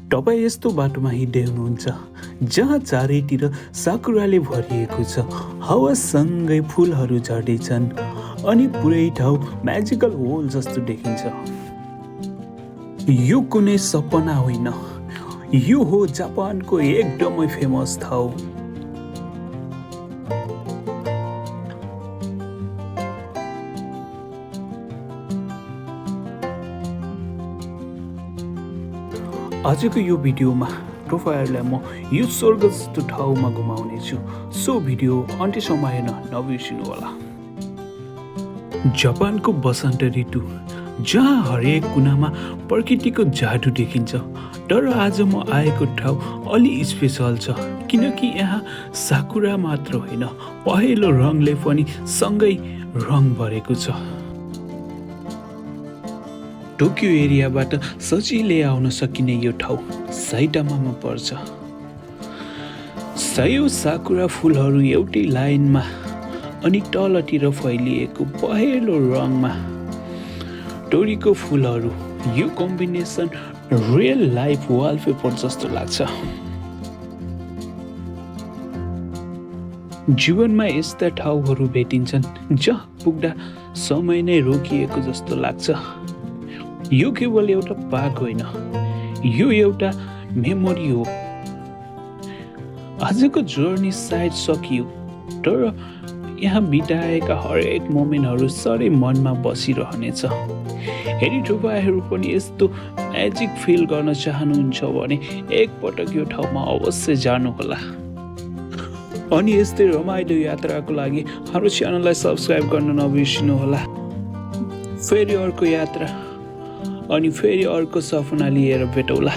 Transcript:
तपाईँ यस्तो बाटोमा हिँड्दै हुनुहुन्छ जहाँ चारैतिर साकुराले भरिएको छ, हावासँगै फुलहरू झर्दैछन् अनि पुरै ठाउँ म्याजिकल होल जस्तो देखिन्छ। यो कुनै सपना होइन, यो हो जापानको एकदमै फेमस ठाउँ। आजको यो भिडियोमा तपाईँहरूलाई म यो स्वर्ग जस्तो ठाउँमा घुमाउनेछु। सो भिडियो अन्त्यसम्म हेर्न नबिर्सिनुहोला। जापानको वसन्त ऋतु जहाँ हरेक कुनामा प्रकृतिको जादु देखिन्छ। तर आज म आएको ठाउँ अलि स्पेसल छ, किनकि यहाँ साकुरा मात्र होइन, पहेँलो रङले पनि सँगै रङ भरेको छ। टोकियो एरियाबाट सजिलै आउन सकिने यो ठाउँ साइटामामा पर्छ। सयौं साकुरा फुलहरू एउटै लाइनमा अनि तलतिर फैलिएको पहेँलो रङमा टोरीको फुलहरू, यो कम्बिनेसन रियल लाइफ वालपेपर जस्तो लाग्छ। जीवनमा यस्ता ठाउँहरू भेटिन्छन् जहाँ पुग्दा समय नै रोकिएको जस्तो लाग्छ। यो केवल एउटा पार्क होइन, यो एउटा मेमोरी हो। आजको जर्नी सायद सकियो, तर यहाँ बिताएका हरेक मोमेन्टहरू सधैँ मनमा बसिरहनेछ। यदि तपाईँहरू पनि यस्तो म्याजिक फिल गर्न चाहनुहुन्छ भने एकपटक यो ठाउँमा अवश्य जानुहोला। अनि यस्तै रमाइलो यात्राको लागि हाम्रो च्यानललाई सब्स्क्राइब गर्न नबिर्सिनुहोला। फेरि अर्को यात्रा अनि फेरि अर्को सपना लिएर भेटौँला।